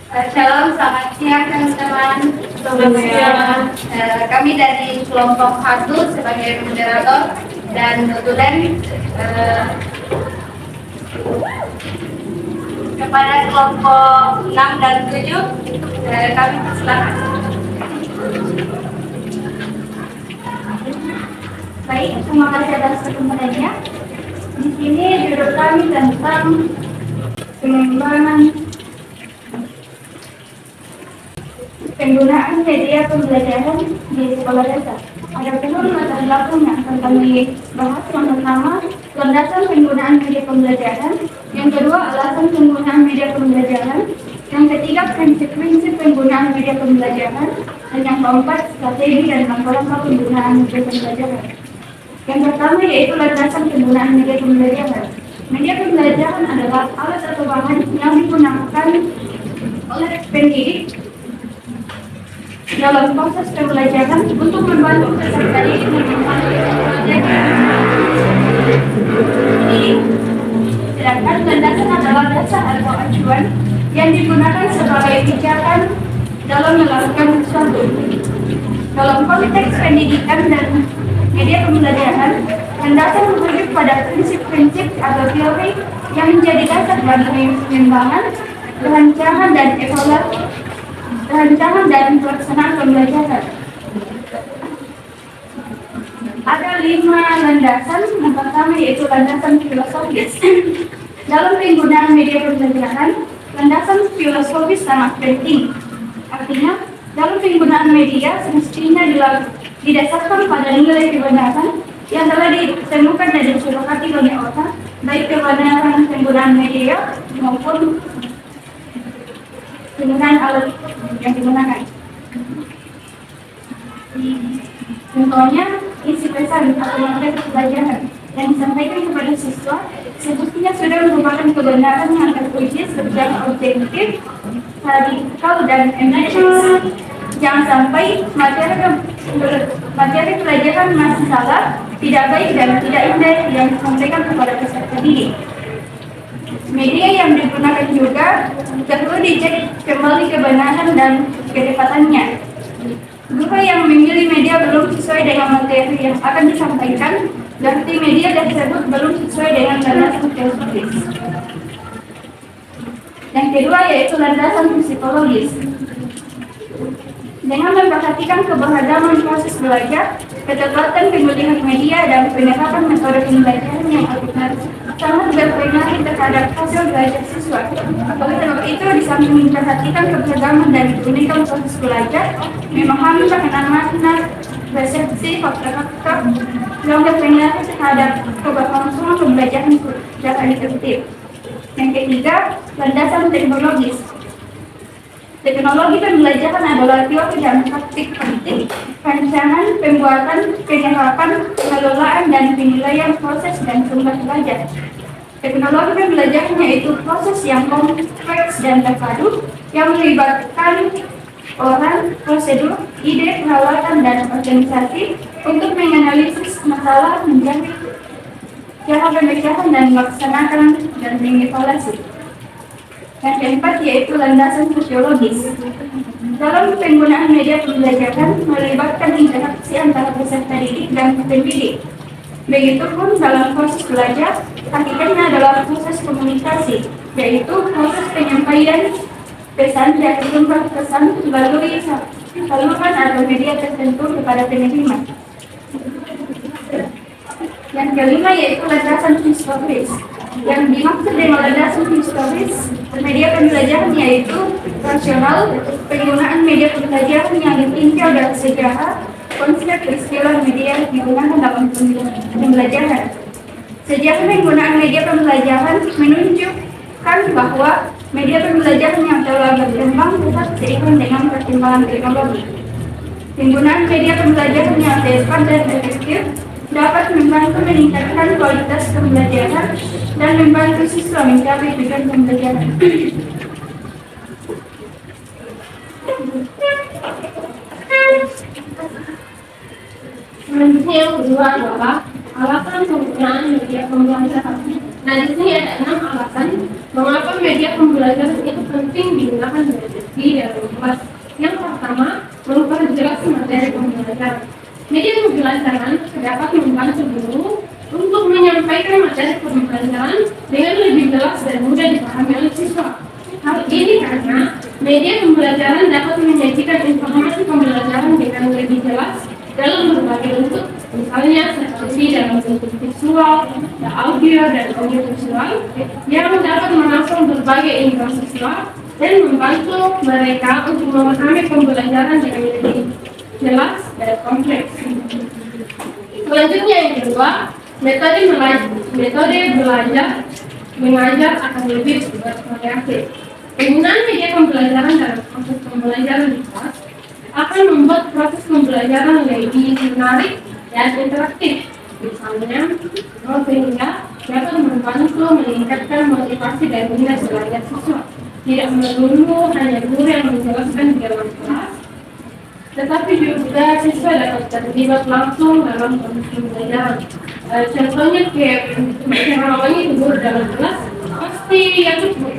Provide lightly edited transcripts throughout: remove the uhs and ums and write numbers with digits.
Shalom, selamat siang teman-teman. Selamat siang. Kami dari kelompok 1 sebagai moderator dan kebetulan kepada kelompok 6 dan 7 kami persilakan. Baik, terima kasih atas kesempatannya. Di sini judul kami tentang pengembangan penggunaan media pembelajaran di sekolah dasar. Ada pun latar belakang yang akan kami bahas. Yang pertama, landasan penggunaan media pembelajaran. Yang kedua, alasan penggunaan media pembelajaran. Yang ketiga, prinsip-prinsip penggunaan media pembelajaran. Dan yang keempat, strategi dan langkah-langkah penggunaan media pembelajaran. Yang pertama yaitu landasan penggunaan media pembelajaran. Media pembelajaran adalah alat atau bahan yang digunakan oleh pendidik dalam proses pembelajaran untuk membantu peserta didik memahami pembelajaran. Sedangkan landasan adalah dasar atau acuan yang digunakan sebagai pijakan dalam melakukan sesuatu. Dalam konteks pendidikan dan media pembelajaran, landasan merujuk pada prinsip-prinsip atau teori yang menjadi dasar bagi pengembangan, rancangan dan pelaksanaan pembelajaran. Ada 5 landasan. Yang pertama yaitu landasan filosofis. Dalam penggunaan media pembelajaran, landasan filosofis sangat penting. Artinya, dalam penggunaan media semestinya didasarkan pada nilai kebenaran yang telah ditemukan dan disepakati oleh orang, baik kebenaran penggunaan media maupun penggunaan alat yang digunakan. Contohnya, isi pesan atau materi pelajaran yang disampaikan kepada siswa semestinya sudah merupakan kebenaran yang teruji secara objektif, radikal, dan empiris. Jangan sampai materi pelajaran masih salah, tidak baik, dan tidak indah yang disampaikan kepada peserta didik. Media yang digunakan juga perlu dicek kembali kebenaran dan ketepatannya. Jika yang memilih media belum sesuai dengan materi yang akan disampaikan, berarti media tersebut belum sesuai dengan landasan filosofis. Yang kedua yaitu landasan psikologis. Dengan memperhatikan keberagaman proses belajar, ketepatan pemilihan media, dan penerapan metode pembelajaran yang akurat sangat berpengaruh terhadap hasil belajar siswa. Oleh sebab itu, di samping memperhatikan keberagaman dan keunikan proses belajar, memahami makna-makna, persepsi, fakta-fakta yang berpengaruh terhadap keberlangsungan pembelajaran secara efektif. Yang ketiga, landasan teknologis. Teknologi pembelajaran adalah teori dan praktik penting, rancangan, pembuatan, penyerapan, pengelolaan, dan penilaian proses dan sumber belajar. Teknologi pembelajaran yaitu proses yang kompleks dan terpadu yang melibatkan orang, prosedur, ide, peralatan, dan organisasi untuk menganalisis masalah, mencari cara pemikiran, dan melaksanakan dan mengevaluasi. Yang keempat yaitu landasan sosiologis. Dalam penggunaan media pembelajaran melibatkan interaksi antara peserta didik dan pendidik. Begitupun dalam proses belajar, hakikatnya adalah proses komunikasi, yaitu proses penyampaian pesan dari sumber pesan melalui saluran atau media tertentu kepada penerima. Yang kelima yaitu landasan historis. Yang dimaksud dengan landasan historis media pembelajaran yaitu rasional, penggunaan media pembelajaran yang ditinjau dari sejarah, konsep istilah media yang digunakan dalam pembelajaran. Sejarah penggunaan media pembelajaran menunjukkan bahwa media pembelajaran yang telah berkembang tepat seiring dengan perkembangan teknologi. Penggunaan media pembelajaran yang tepat dan efektif dapat membantu meningkatkan kualitas pembelajaran dan membantu siswa mencapai tujuan pembelajaran. Selanjutnya yang kedua adalah alasan penggunaan media pembelajaran. Nah, di sini ada 6 alasan mengapa media pembelajaran itu penting digunakan. kelas. Yang pertama, memperjelas materi pembelajaran. Media pembelajaran dapat membantu guru untuk menyampaikan materi pembelajaran dengan lebih jelas dan mudah dipahami oleh siswa. Hal ini karena media pembelajaran dapat menyajikan informasi pembelajaran dengan lebih jelas dalam berbagai bentuk, misalnya seperti dalam bentuk visual, audio, dan audiovisual yang dapat menampung berbagai indera siswa dan membantu mereka untuk memahami pembelajaran dengan lebih jelas dan kompleks. Selanjutnya yang kedua, metode belajar mengajar akan lebih bervariasi. Penggunaan media pembelajaran dalam proses pembelajaran di kelas akan membuat proses pembelajaran lebih menarik dan interaktif. Misalnya, sehingga dapat membantu meningkatkan motivasi dan minat belajar siswa. Tidak melulu hanya guru yang menjelaskan di dalam kelas, tetapi juga siswa dapat terlibat langsung dalam proses pembelajaran. Contohnya kayak ramai guru dalam kelas, pasti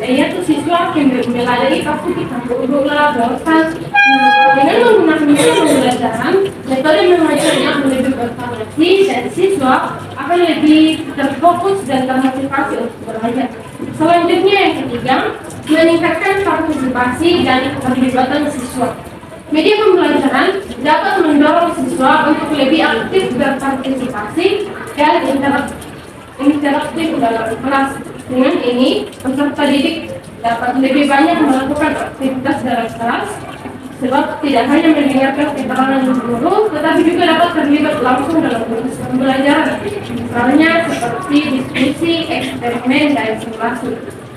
yaitu siswa yang meladeni pasti kita guru lah, bosan. Dengan menggunakan media pembelajaran, metode mengajarnya akan lebih bervariasi dan siswa akan lebih terfokus dan termotivasi untuk belajar. Selanjutnya yang ketiga, meningkatkan partisipasi dan keterlibatan siswa. Media pembelajaran dapat mendorong siswa untuk lebih aktif berpartisipasi dan interaktif dalam kelas. Dengan ini, peserta didik dapat lebih banyak melakukan aktivitas dalam kelas, sebab tidak hanya mendengarkan keterangan guru, tetapi juga dapat terlibat langsung dalam proses pembelajaran, misalnya seperti diskusi, eksperimen, dan simulasi.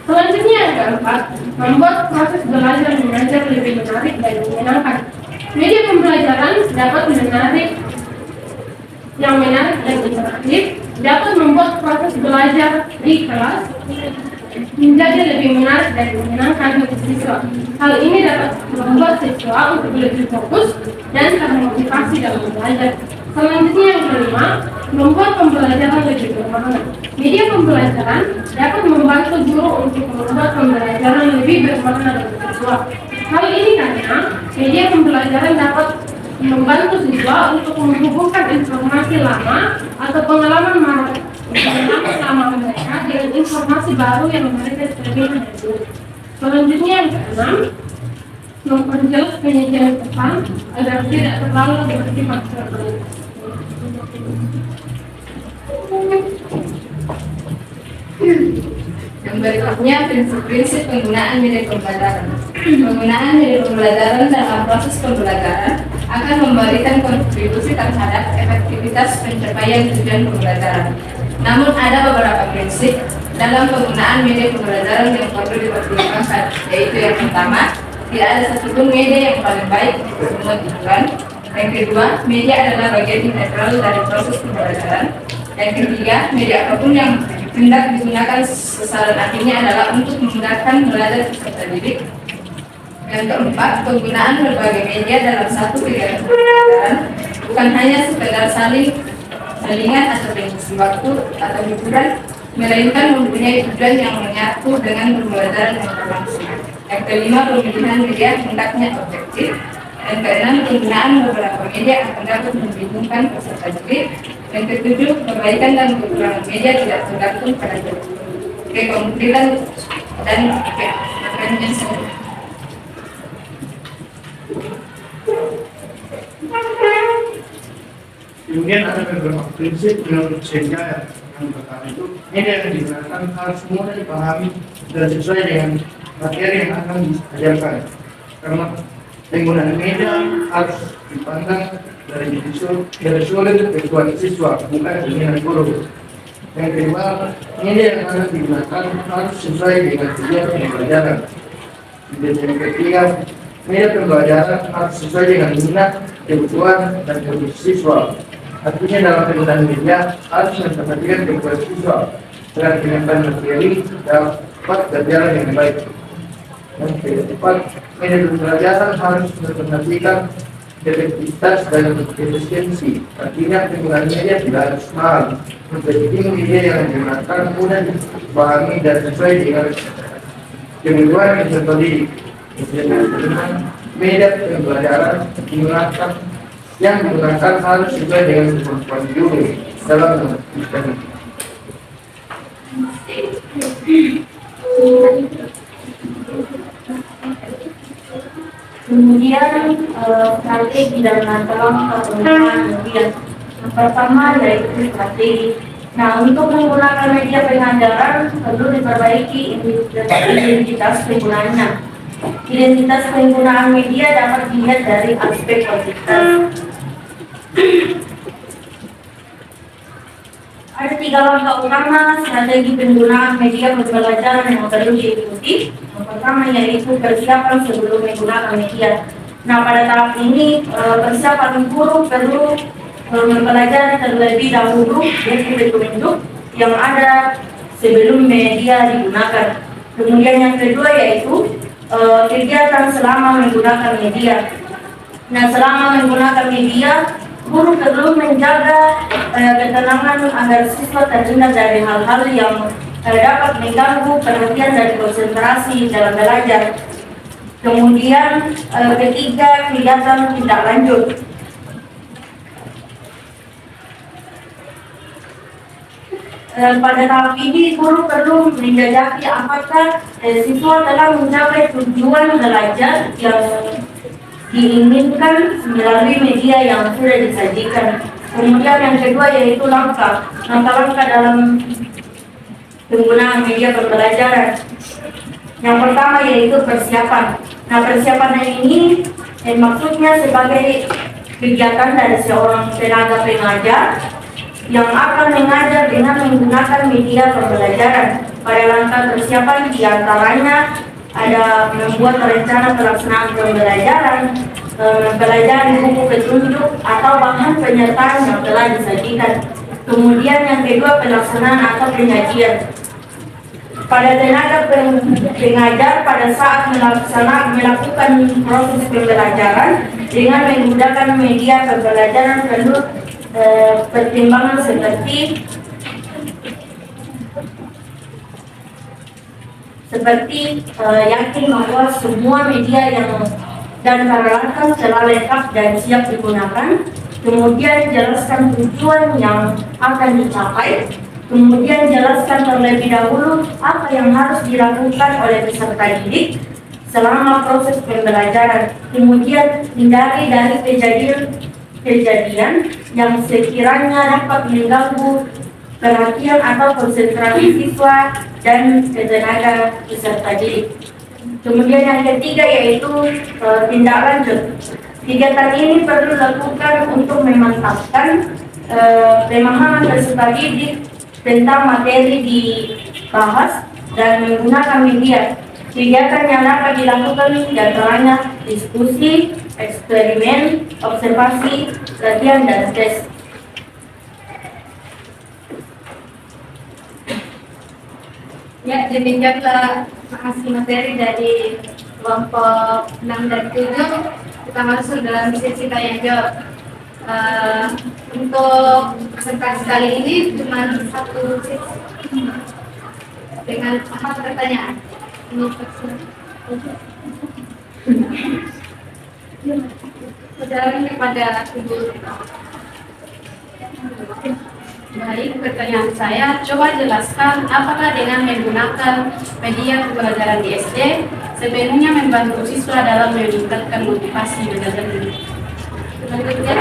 Selanjutnya yang keempat, membuat proses belajar mengajar lebih menarik dan menyenangkan. Media pembelajaran dapat menarik dan interaktif, dapat membuat proses belajar di kelas menjadi lebih menarik dan menyenangkan bagi siswa. Hal ini dapat membuat siswa untuk lebih fokus dan termotivasi dalam belajar. Selanjutnya yang kelima, membuat pembelajaran lebih bermakna. Media pembelajaran dapat membantu guru untuk membuat pembelajaran lebih bermakna bagi siswa. Hal ini karena media pembelajaran dapat membantu siswa untuk menghubungkan informasi lama atau pengalaman lama mereka dengan informasi baru yang mereka terima dari guru. Selanjutnya yang keenam, memperjelas penyajian pesan agar tidak terlalu bersifat terbalik. Yang berikutnya, prinsip-prinsip penggunaan media pembelajaran. Penggunaan media pembelajaran dalam proses pembelajaran akan memberikan kontribusi terhadap efektivitas pencapaian tujuan pembelajaran. Namun ada beberapa prinsip dalam penggunaan media pembelajaran yang perlu dipertimbangkan, yaitu yang pertama, tidak ada satupun media yang paling baik untuk semua tujuan. Yang kedua, media adalah bagian integral dari proses pembelajaran. Yang ketiga, media apapun yang hendak digunakan sasaran akhirnya adalah untuk memudahkan belajar peserta didik. Yang keempat, penggunaan berbagai media dalam satu kegiatan pembelajaran bukan hanya sekedar salingan atau mengisi waktu atau hiburan, melainkan mempunyai tujuan yang menyatu dengan pembelajaran yang berlangsung. Yang kelima, pemilihan media hendaknya objektif. Yang keenam, penggunaan beberapa media akan dapat membingungkan peserta didik. Yang ketujuh, perbaikan dan kekurangan media tidak tergantung pada kekompetitan dan kepentingan sendiri. Kemudian ada beberapa prinsip menurut saya. Yang pertama itu media yang digunakan harus mudah dipahami dan sesuai dengan materi yang akan diajarkan. Karena penggunaan media harus dipandang dari sudut kebutuhan siswa, bukan keinginan guru. Yang kedua, media yang harus digunakan harus sesuai dengan tujuan pembelajaran. Dan yang ketiga, media pembelajaran harus sesuai dengan minat, kebutuhan, dan kondisi siswa. Artinya dalam penggunaan media harus memperhatikan kebutuhan siswa dan penyampaian materi dapat berjalan dengan baik. Yang keempat, media pembelajaran harus memperhatikan efektivitas dan efisiensi. Artinya penggunaan media tidak harus mahal. Menjadi media yang digunakan mudah dipahami dan sesuai dengan kebutuhan peserta didik. Yang kelima, media pembelajaran yang digunakan harus sesuai dengan kemampuan guru dalam mengajarkan. Kemudian strategi dan langkah penggunaan media. Yang pertama yaitu strategi. Nah, untuk menggunakan media pengajaran perlu diperbaiki identitas penggunaannya. Identitas penggunaan media dapat dilihat dari aspek kualitas. Ada 3 langkah utama strategi penggunaan media pembelajaran yang perlu diikuti. Yang pertama yaitu persiapan sebelum menggunakan media. Nah, pada tahap ini persiapan guru perlu mempelajari terlebih dahulu bentuk-bentuk yang ada sebelum media digunakan. Kemudian yang kedua yaitu kegiatan selama menggunakan media. Nah, selama menggunakan media, guru perlu menjaga ketenangan agar siswa terhindar dari hal-hal yang dapat mengganggu perhatian dan konsentrasi dalam belajar. Kemudian ketiga, kegiatan tindak lanjut. Pada tahap ini guru perlu menjajaki apakah siswa telah mencapai tujuan belajar yang diinginkan melalui media yang sudah disajikan. Kemudian yang kedua yaitu langkah-langkah dalam penggunaan media pembelajaran. Yang pertama yaitu persiapan. Nah, persiapan ini maksudnya sebagai kegiatan dari seorang tenaga pengajar yang akan mengajar dengan menggunakan media pembelajaran. Pada langkah persiapan diantaranya ada membuat rencana pelaksanaan pembelajaran, mempelajari buku petunjuk atau bahan penyertaan yang telah disajikan. Kemudian yang kedua, pelaksanaan atau penyajian. Pada tenaga pengajar pada saat melakukan proses pembelajaran dengan menggunakan media pembelajaran perlu pertimbangan seperti yakin bahwa semua media yang dan peralatan telah lengkap dan siap digunakan. Kemudian jelaskan tujuan yang akan dicapai. Kemudian jelaskan terlebih dahulu apa yang harus dilakukan oleh peserta didik selama proses pembelajaran. Kemudian hindari dari kejadian yang sekiranya dapat mengganggu perhatian atau konsentrasi siswa dan tenaga peserta didik. Kemudian yang ketiga yaitu tindak lanjut. Kegiatan ini perlu dilakukan untuk memantapkan pemahaman peserta didik tentang materi dibahas dan menggunakan media. Kegiatan yang dapat dilakukan diantaranya diskusi, eksperimen, observasi, latihan, dan tes. Ya, demikianlah hasil materi dari kelompok 6 dan 7. Kita masuk dalam sesi tanya jawab. Untuk presentasi kali ini cuma satu sesi dengan 4 pertanyaan. Perjalanan kepada Ibu. Baik, pertanyaan saya, coba jelaskan apakah dengan menggunakan media pembelajaran di SD sebenarnya membantu siswa dalam meningkatkan motivasi belajar ini. Selanjutnya,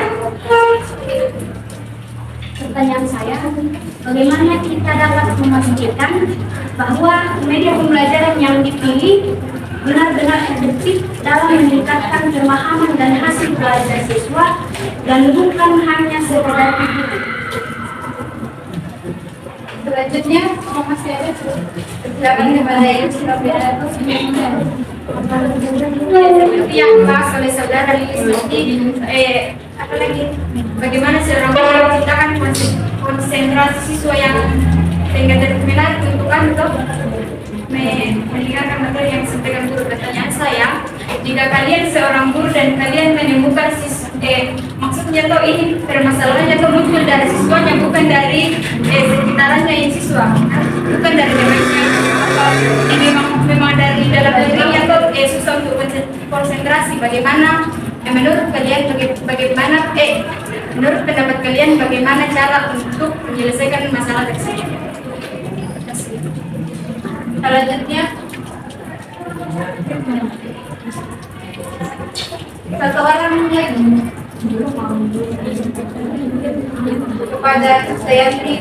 Pertanyaan saya, bagaimana kita dapat memastikan bahwa media pembelajaran yang dipilih benar-benar efektif dalam meningkatkan pemahaman dan hasil belajar siswa dan bukan hanya sekedar hiburan? selanjutnya, masih ada silakan kepada Ibu Surabaya. Seperti yang dibahas oleh saudara Lilis tadi, bagaimana seorang guru menciptakan konsentrasi siswa yang sehingga terminat tentukan untuk mendengarkan materi yang disampaikan guru. Pertanyaan saya, jika kalian seorang guru dan kalian menemukan maksudnya toh ini permasalahannya toh muncul dari siswanya, bukan dari sekitarannya yang siswa, bukan dari mereka, ini memang dari dalam dirinya toh susah untuk konsentrasi. Menurut kalian menurut pendapat kalian bagaimana cara untuk menyelesaikan masalah tersebut? Selanjutnya, satu orang lagi kepada Sayanti.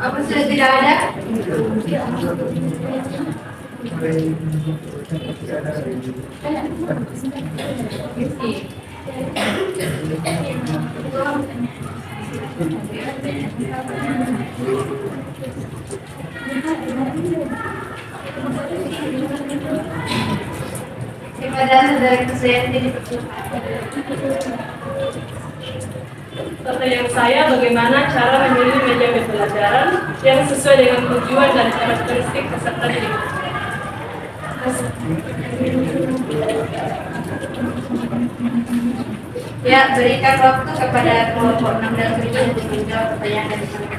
Apa sudah tidak ada? Kepada saudara Sayanti. Pertanyaan saya, bagaimana cara memilih media pembelajaran yang sesuai dengan tujuan dan karakteristik peserta didik? Ya, berikan waktu kepada kelompok 6 dan 7 untuk menjawab pertanyaan dari kami.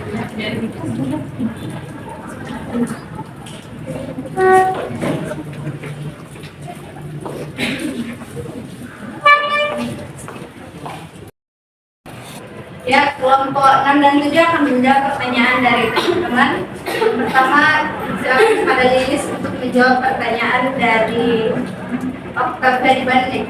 Ya, kelompok 6 dan 7 akan menjawab pertanyaan dari teman-teman. Pertama, silakan kepada Lilis untuk menjawab pertanyaan dari Oktav dari Bandung.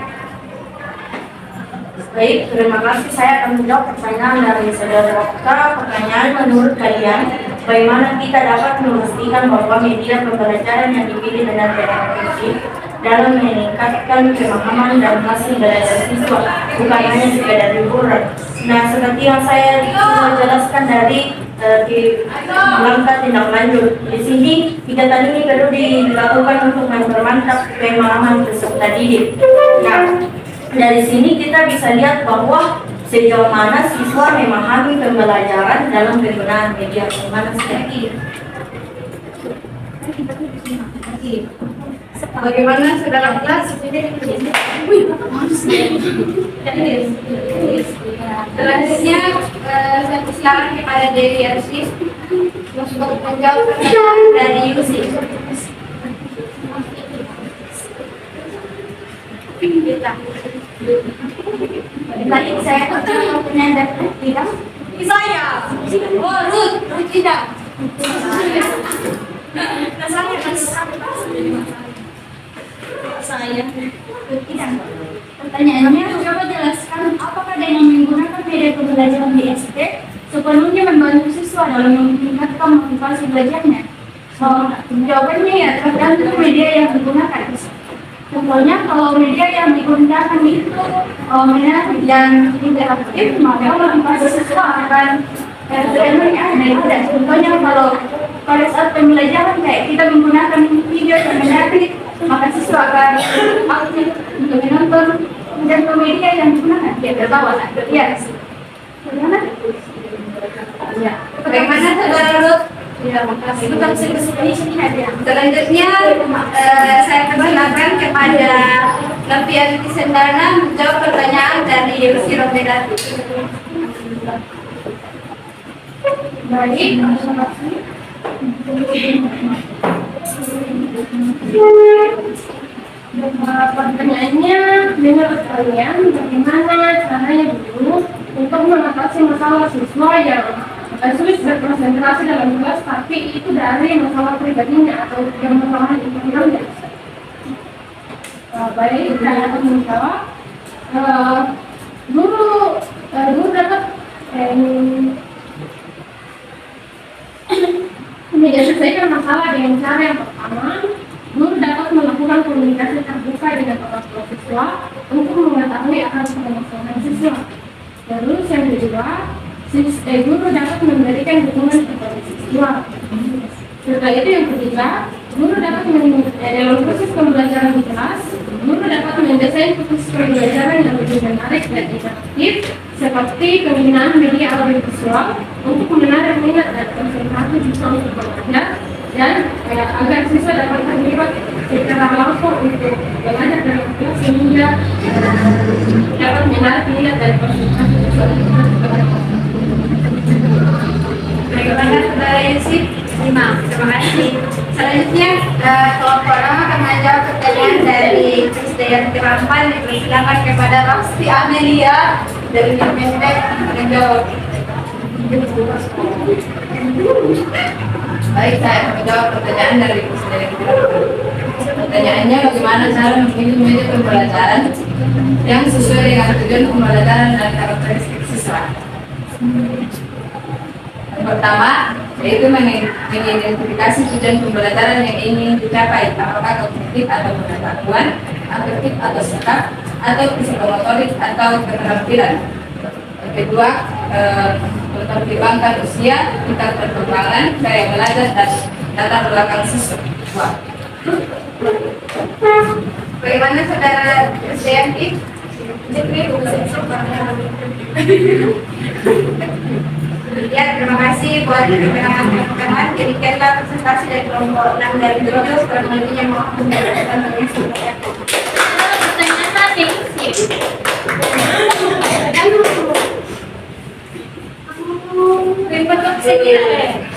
Baik, terima kasih. Saya akan menjawab pertanyaan dari saudara Okta. Pertanyaan, menurut kalian, bagaimana kita dapat memastikan bahwa media pembelajaran yang dipilih dengan efektif dalam meningkatkan pemahaman dan hasil belajar siswa, bukan hanya sekedar hiburan. Nah, seperti yang saya jelaskan dari langkah tindak lanjut, di sini kegiatan ini perlu dilakukan untuk mempermantap pemahaman peserta didik. Nah, dari sini kita bisa lihat bahwa sejauh mana siswa memahami pembelajaran dalam penggunaan media bagaimana seperti Bagaimana saudara kelas? Selanjutnya, saya persilakan kepada Dewi Arsi untuk menjawab pertanyaan dari Yusi. Baik, saya akan pertanyaan dari tidak. Saya, Ruth tidak. Tidak. Pertanyaannya, coba jelaskan apakah dengan menggunakan media pembelajaran di SD sepenuhnya membantu siswa dalam meningkatkan motivasi belajarnya? Jawabannya ya tergantung media yang digunakan. Contohnya kalau media yang digunakan itu menarik dan interaktif, maka motivasi siswa akan sepenuhnya ada. Contohnya kalau pada saat pembelajaran kayak kita menggunakan video yang menarik, maka siswa akan aktif untuk menonton, dan media yang digunakan dia terbawa ya. Bagaimana? Ya. Bagaimana saudara Ruth? Ya, makasih. Selanjutnya, saya persilakan kepada Novian Kisendana menjawab pertanyaan dari Yusi Romedati. Baik, pertanyaannya, menurut kalian bagaimana caranya dulu untuk mengatasi masalah siswa yang sulit berkonsentrasi dalam kelas, tapi itu dari masalah pribadinya atau yang masalah internalnya? Baik, saya akan menjawab. Guru dapat menyelesaikan masalah dengan cara yang pertama, guru dapat melakukan komunikasi terbuka dengan orang tua siswa untuk mengetahui akan permasalahan siswa. Terus yang kedua, guru dapat memberikan dukungan kepada siswa. Setelah itu yang ketiga, guru dapat dalam proses pembelajaran di kelas, guru dapat mendesain proses pembelajaran yang lebih menarik dan interaktif, seperti penggunaan media audiovisual untuk menarik minat dan konsentrasi siswa untuk belajar, dan agar siswa dapat terlibat secara langsung untuk belajar dalam kelas sehingga dapat menarik minat dan konsentrasi siswa untuk belajar. Bagaimana saudara komprehensif 5. Terima kasih. Selanjutnya, kelompok nama akan menjawab pertanyaan dari Krisdayanti Rampan. Dipersilakan kepada Rosti Amelia dari Kementek menjawab. Baik, saya akan menjawab pertanyaan dari Krisdayanti Rampan. Pertanyaannya, bagaimana cara memilih media pembelajaran yang sesuai dengan tujuan pembelajaran dan karakteristik siswa? Yang pertama, yaitu mengidentifikasi tujuan pembelajaran yang ingin dicapai, apakah kognitif atau pengetahuan, afektif atau sikap, atau psikomotorik atau keterampilan. Yang kedua, mempertimbangkan usia, tingkat perkembangan, gaya belajar, dan latar belakang siswa. Bagaimana saudara Krisdayanti? Ya, terima kasih buat keterangan teman-teman. Demikianlah presentasi dari kelompok 6 dari 7. Kurang lebihnya mohon mendapatkan pertanyaan tadi. Terima kasih.